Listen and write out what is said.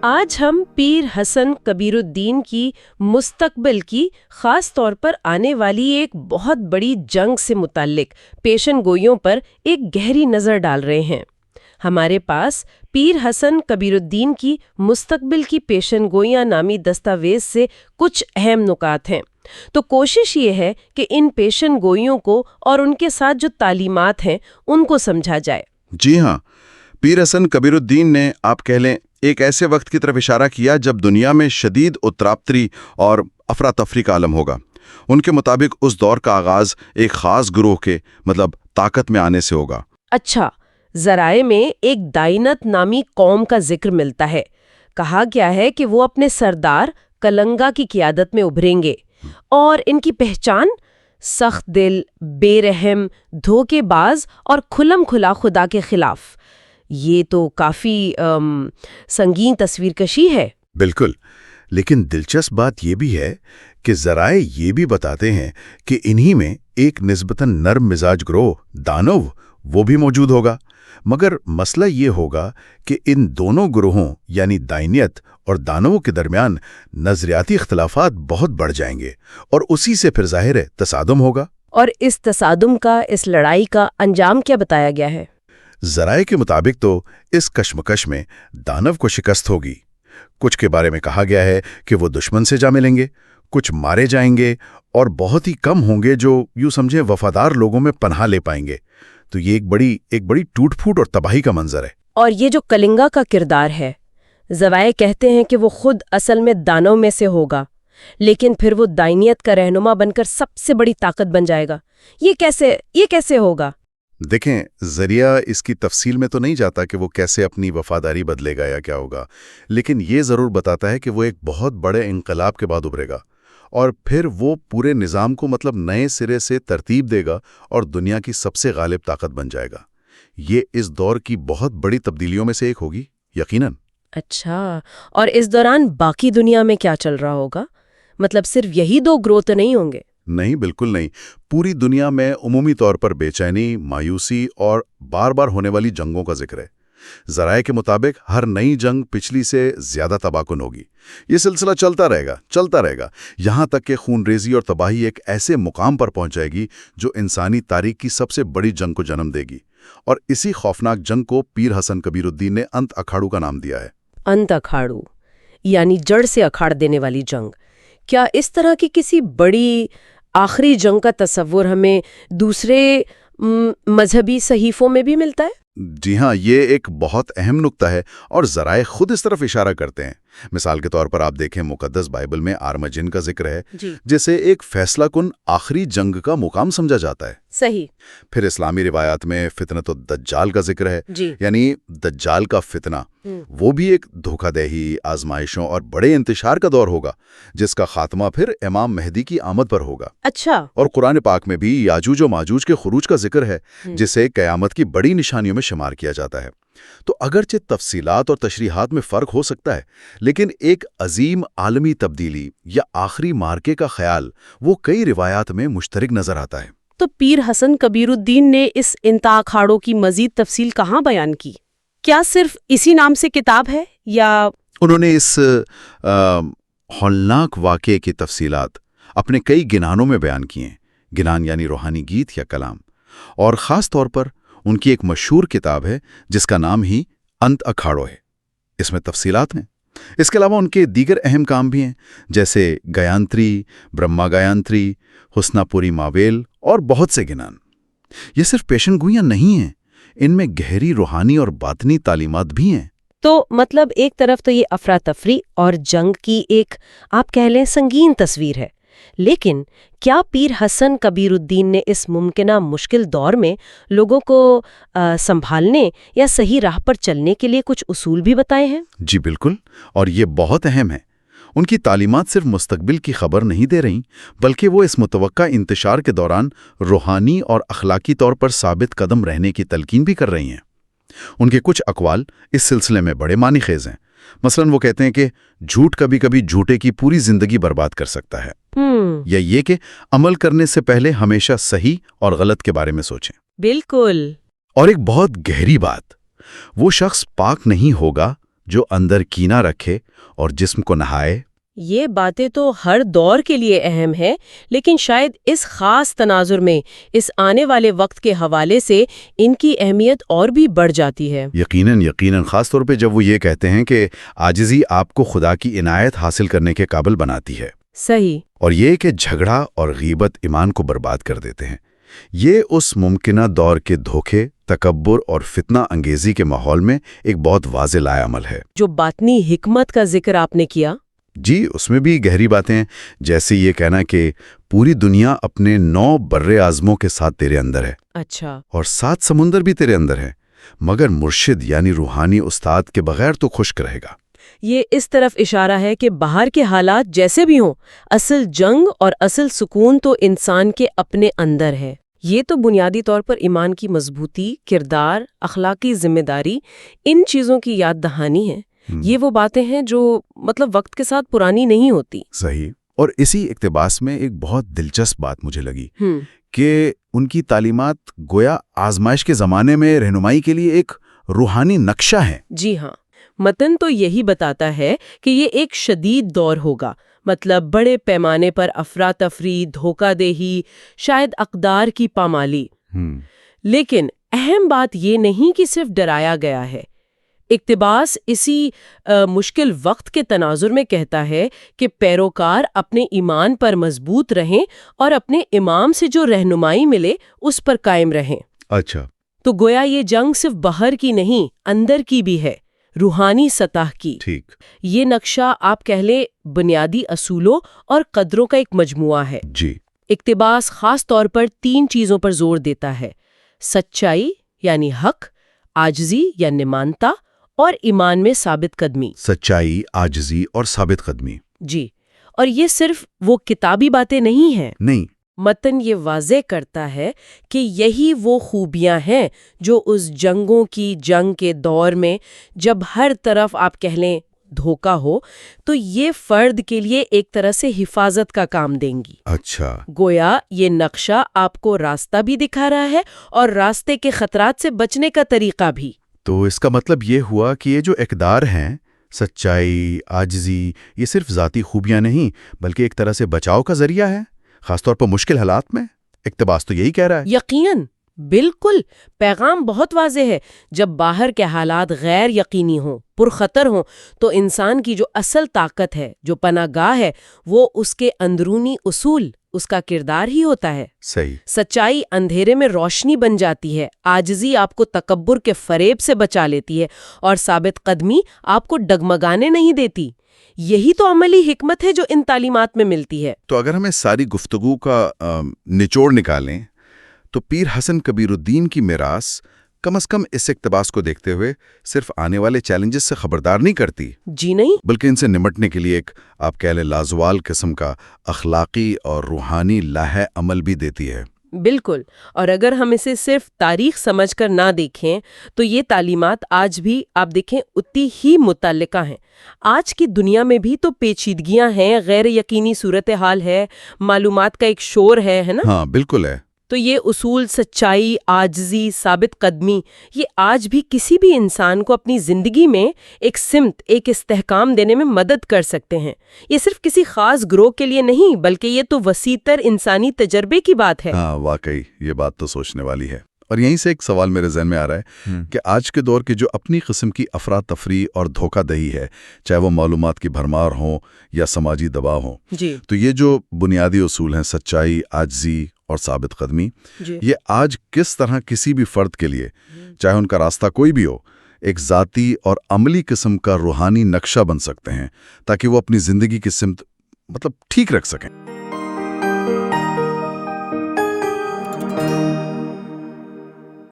آج ہم پیر حسن کبیرالدین کی مستقبل کی خاص طور پر آنے والی ایک بہت بڑی جنگ سے متعلق پیشن گوئیوں پر ایک گہری نظر ڈال رہے ہیں۔ ہمارے پاس پیر حسن کبیرالدین کی مستقبل کی پیشن گوئیاں نامی دستاویز سے کچھ اہم نکات ہیں، تو کوشش یہ ہے کہ ان پیشن گوئیوں کو اور ان کے ساتھ جو تعلیمات ہیں ان کو سمجھا جائے۔ جی ہاں، پیر حسن کبیرالدین نے آپ کہہ لیں ایک ایسے وقت کی طرف اشارہ کیا جب دنیا میں شدید اتراپتری اور افراتفری کا عالم ہوگا۔ ان کے مطابق اس دور کا آغاز ایک خاص گروہ کے طاقت میں آنے سے ہوگا۔ اچھا، ذرائع میں ایک دائنت نامی قوم کا ذکر ملتا ہے۔ کہا گیا ہے کہ وہ اپنے سردار کلنگا کی قیادت میں ابھریں گے، اور ان کی پہچان سخت دل، بے رحم، دھوکے باز اور کھلم کھلا خدا کے خلاف۔ یہ تو کافی سنگین تصویر کشی ہے۔ بالکل، لیکن دلچسپ بات یہ بھی ہے کہ ذرائع یہ بھی بتاتے ہیں کہ انہی میں ایک نسبتاً نرم مزاج گروہ دانو وہ بھی موجود ہوگا، مگر مسئلہ یہ ہوگا کہ ان دونوں گروہوں یعنی دائنیت اور دانووں کے درمیان نظریاتی اختلافات بہت بڑھ جائیں گے، اور اسی سے پھر ظاہر ہے تصادم ہوگا۔ اور اس تصادم کا، اس لڑائی کا انجام کیا بتایا گیا ہے؟ ذرائع کے مطابق تو اس کشمکش میں دانو کو شکست ہوگی۔ کچھ کے بارے میں کہا گیا ہے کہ وہ دشمن سے جا ملیں گے، کچھ مارے جائیں گے، اور بہت ہی کم ہوں گے جو یوں سمجھیں وفادار لوگوں میں پناہ لے پائیں گے۔ تو یہ ایک بڑی ٹوٹ پھوٹ اور تباہی کا منظر ہے۔ اور یہ جو کلنگا کا کردار ہے، ذرائع کہتے ہیں کہ وہ خود اصل میں دانو میں سے ہوگا، لیکن پھر وہ دائنیت کا رہنما بن کر سب سے بڑی طاقت بن جائے گا۔ یہ کیسے ہوگا؟ دیکھیں، ذریعہ اس کی تفصیل میں تو نہیں جاتا کہ وہ کیسے اپنی وفاداری بدلے گا یا کیا ہوگا، لیکن یہ ضرور بتاتا ہے کہ وہ ایک بہت بڑے انقلاب کے بعد ابھرے گا، اور پھر وہ پورے نظام کو نئے سرے سے ترتیب دے گا اور دنیا کی سب سے غالب طاقت بن جائے گا۔ یہ اس دور کی بہت بڑی تبدیلیوں میں سے ایک ہوگی، یقیناً۔ اچھا، اور اس دوران باقی دنیا میں کیا چل رہا ہوگا؟ صرف یہی دو گروہ تو نہیں ہوں گے؟ نہیں، بالکل نہیں۔ پوری دنیا میں عمومی طور پر بے چینی، مایوسی اور بار بار ہونے والی جنگوں کا ذکر ہے۔ ذرائع کے مطابق ہر نئی جنگ پچھلی سے زیادہ تباہ کن ہوگی۔ یہ سلسلہ چلتا رہے گا، یہاں تک کہ خون ریزی اور تباہی ایک ایسے مقام پر پہنچ جائے گی جو انسانی تاریخ کی سب سے بڑی جنگ کو جنم دے گی۔ اور اسی خوفناک جنگ کو پیر حسن کبیرالدین نے انت اکھاڑو کا نام دیا ہے۔ انت اکھاڑو یعنی جڑ سے اکھاڑ دینے والی جنگ۔ کیا اس طرح کی کسی بڑی آخری جنگ کا تصور ہمیں دوسرے مذہبی صحیفوں میں بھی ملتا ہے؟ جی ہاں، یہ ایک بہت اہم نکتہ ہے، اور ذرائع خود اس طرف اشارہ کرتے ہیں۔ مثال کے طور پر آپ دیکھیں، مقدس بائبل میں آرمجن کا ذکر ہے، جسے ایک فیصلہ کن آخری جنگ کا مقام سمجھا جاتا ہے۔ صحیح۔ پھر اسلامی روایات میں فتنۃ الدجال کا ذکر ہے، یعنی دجال کا فتنہ۔ وہ بھی ایک دھوکہ دہی، آزمائشوں اور بڑے انتشار کا دور ہوگا، جس کا خاتمہ پھر امام مہدی کی آمد پر ہوگا۔ اچھا۔ اور قرآن پاک میں بھی یاجوج و ماجوج کے خروج کا ذکر ہے، جسے قیامت کی بڑی نشانیوں میں شمار کیا جاتا ہے۔ تو اگرچہ تفصیلات اور تشریحات میں فرق ہو سکتا ہے، لیکن ایک عظیم عالمی تبدیلی یا آخری مارکے کا خیال وہ کئی روایات میں مشترک نظر آتا ہے۔ تو پیر حسن کبیرالدین نے اس انت اکھاڑو کی مزید تفصیل کہاں بیان کی؟ کیا صرف اسی نام سے کتاب ہے، یا انہوں نے اس ہولناک واقعے کی تفصیلات اپنے کئی گنانوں میں بیان کیے ہیں؟ گنان یعنی روحانی گیت یا کلام، اور خاص طور پر ان کی ایک مشہور کتاب ہے جس کا نام ہی انت اکھاڑو ہے۔ اس میں تفصیلات ہیں۔ اس کے علاوہ ان کے دیگر اہم کام بھی ہیں، جیسے گیانتری، برہما گیانتری، حسنا پوری ماویل اور بہت سے گنان۔ یہ صرف پیشن گوئیاں نہیں ہیں، ان میں گہری روحانی اور باطنی تعلیمات بھی ہیں۔ تو ایک طرف تو یہ افراتفری اور جنگ کی ایک آپ کہہ لیں سنگین تصویر ہے، لیکن کیا پیر حسن کبیرالدین نے اس ممکنہ مشکل دور میں لوگوں کو سنبھالنے یا صحیح راہ پر چلنے کے لیے کچھ اصول بھی بتائے ہیں؟ جی بالکل، اور یہ بہت اہم ہے۔ ان کی تعلیمات صرف مستقبل کی خبر نہیں دے رہیں، بلکہ وہ اس متوقع انتشار کے دوران روحانی اور اخلاقی طور پر ثابت قدم رہنے کی تلقین بھی کر رہی ہیں۔ ان کے کچھ اقوال اس سلسلے میں بڑے معنی خیز ہیں۔ مثلاً وہ کہتے ہیں کہ جھوٹ کبھی کبھی جھوٹے کی پوری زندگی برباد کر سکتا ہے، یا یہ کہ عمل کرنے سے پہلے ہمیشہ صحیح اور غلط کے بارے میں سوچیں۔ بالکل۔ اور ایک بہت گہری بات، وہ شخص پاک نہیں ہوگا جو اندر کینہ رکھے اور جسم کو نہائے۔ یہ باتیں تو ہر دور کے لیے اہم ہے، لیکن شاید اس خاص تناظر میں اس آنے والے وقت کے حوالے سے ان کی اہمیت اور بھی بڑھ جاتی ہے۔ یقیناً خاص طور پہ جب وہ یہ کہتے ہیں کہ عاجزی آپ کو خدا کی عنایت حاصل کرنے کے قابل بناتی ہے۔ صحیح۔ اور یہ کہ جھگڑا اور غیبت ایمان کو برباد کر دیتے ہیں۔ یہ اس ممکنہ دور کے دھوکے، تکبر اور فتنہ انگیزی کے ماحول میں ایک بہت واضح لائے عمل ہے۔ جو باطنی حکمت کا ذکر آپ نے کیا، جی، اس میں بھی گہری باتیں ہیں، جیسے یہ کہنا کہ پوری دنیا اپنے 9 بر اعظموں کے ساتھ تیرے اندر ہے۔ اچھا۔ اور 7 سمندر بھی تیرے اندر ہیں، مگر مرشد یعنی روحانی استاد کے بغیر تو خشک رہے گا۔ یہ اس طرف اشارہ ہے کہ باہر کے حالات جیسے بھی ہوں، اصل جنگ اور اصل سکون تو انسان کے اپنے اندر ہے۔ یہ تو بنیادی طور پر ایمان کی مضبوطی، کردار، اخلاقی ذمہ داری، ان چیزوں کی یاد دہانی ہے۔ یہ وہ باتیں ہیں جو وقت کے ساتھ پرانی نہیں ہوتی۔ صحیح۔ اور اسی اقتباس میں ایک بہت دلچسپ بات مجھے لگی کہ ان کی تعلیمات گویا آزمائش کے زمانے میں رہنمائی کے لیے ایک روحانی نقشہ ہے۔ جی ہاں، متن تو یہی بتاتا ہے کہ یہ ایک شدید دور ہوگا، بڑے پیمانے پر افراتفری، دھوکہ دہی، شاید اقدار کی پامالی۔ لیکن اہم بات یہ نہیں کہ صرف ڈرایا گیا ہے۔ اقتباس اسی مشکل وقت کے تناظر میں کہتا ہے کہ پیروکار اپنے ایمان پر مضبوط رہیں اور اپنے امام سے جو رہنمائی ملے اس پر قائم رہیں۔ اچھا۔ تو گویا یہ جنگ صرف باہر کی نہیں، اندر کی بھی ہے، روحانی سطح کی۔ ٹھیک۔ یہ نقشہ آپ کہہ لیں بنیادی اصولوں اور قدروں کا ایک مجموعہ ہے۔ جی۔ اقتباس خاص طور پر 3 چیزوں پر زور دیتا ہے: سچائی یعنی حق، عاجزی یعنی مانتا، اور ایمان میں ثابت قدمی۔ سچائی، عاجزی اور ثابت قدمی۔ جی، اور یہ صرف وہ کتابی باتیں نہیں ہیں۔ نہیں۔ متن یہ واضح کرتا ہے کہ یہی وہ خوبیاں ہیں جو اس جنگوں کی جنگ کے دور میں، جب ہر طرف آپ کہہ لیں دھوکہ ہو، تو یہ فرد کے لیے ایک طرح سے حفاظت کا کام دیں گی۔ اچھا۔ گویا یہ نقشہ آپ کو راستہ بھی دکھا رہا ہے اور راستے کے خطرات سے بچنے کا طریقہ بھی۔ تو اس کا مطلب یہ ہوا کہ یہ جو اقدار ہیں، سچائی، عاجزی، یہ صرف ذاتی خوبیاں نہیں بلکہ ایک طرح سے بچاؤ کا ذریعہ ہے، خاص طور پر مشکل حالات میں۔ اقتباس تو یہی کہہ رہا ہے۔ یقیناً، بالکل، پیغام بہت واضح ہے۔ جب باہر کے حالات غیر یقینی ہوں، پرخطر ہوں، تو انسان کی جو اصل طاقت ہے، جو پناہ گاہ ہے، وہ اس کے اندرونی اصول، اس کا کردار ہی ہوتا ہے۔ صحیح۔ سچائی اندھیرے میں روشنی بن جاتی ہے، عاجزی آپ کو تکبر کے فریب سے بچا لیتی ہے، اور ثابت قدمی آپ کو ڈگمگانے نہیں دیتی۔ یہی تو عملی حکمت ہے جو ان تعلیمات میں ملتی ہے۔ تو اگر ہمیں ساری گفتگو کا نچوڑ نکالیں تو پیر حسن کبیر الدین کی میراث کم از کم اس اقتباس کو دیکھتے ہوئے صرف آنے والے چیلنجز سے خبردار نہیں کرتی، جی نہیں، بلکہ ان سے نمٹنے کے لیے ایک آپ کہہ لیں لازوال قسم کا اخلاقی اور روحانی لاہ عمل بھی دیتی ہے۔ بالکل، اور اگر ہم اسے صرف تاریخ سمجھ کر نہ دیکھیں تو یہ تعلیمات آج بھی آپ دیکھیں اتنی ہی متعلقہ ہیں۔ آج کی دنیا میں بھی تو پیچیدگیاں ہیں، غیر یقینی صورتحال ہے، معلومات کا ایک شور ہے نا؟ ہاں بالکل ہے۔ تو یہ اصول، سچائی، عاجزی، ثابت قدمی، یہ آج بھی کسی بھی انسان کو اپنی زندگی میں ایک سمت، ایک استحکام دینے میں مدد کر سکتے ہیں۔ یہ صرف کسی خاص گروہ کے لیے نہیں بلکہ یہ تو وسیع تر انسانی تجربے کی بات ہے۔ ہاں واقعی یہ بات تو سوچنے والی ہے۔ اور یہیں سے ایک سوال میرے ذہن میں آ رہا ہے کہ آج کے دور کی جو اپنی قسم کی افراتفری اور دھوکہ دہی ہے، چاہے وہ معلومات کی بھرمار ہوں یا سماجی دباؤ ہوں، جی، تو یہ جو بنیادی اصول ہیں، سچائی، عاجزی اور ثابت قدمی، جی، یہ آج کس طرح کسی بھی فرد کے لیے، چاہے ان کا راستہ کوئی بھی ہو، ایک ذاتی اور عملی قسم کا روحانی نقشہ بن سکتے ہیں تاکہ وہ اپنی زندگی کی سمت ٹھیک رکھ سکیں۔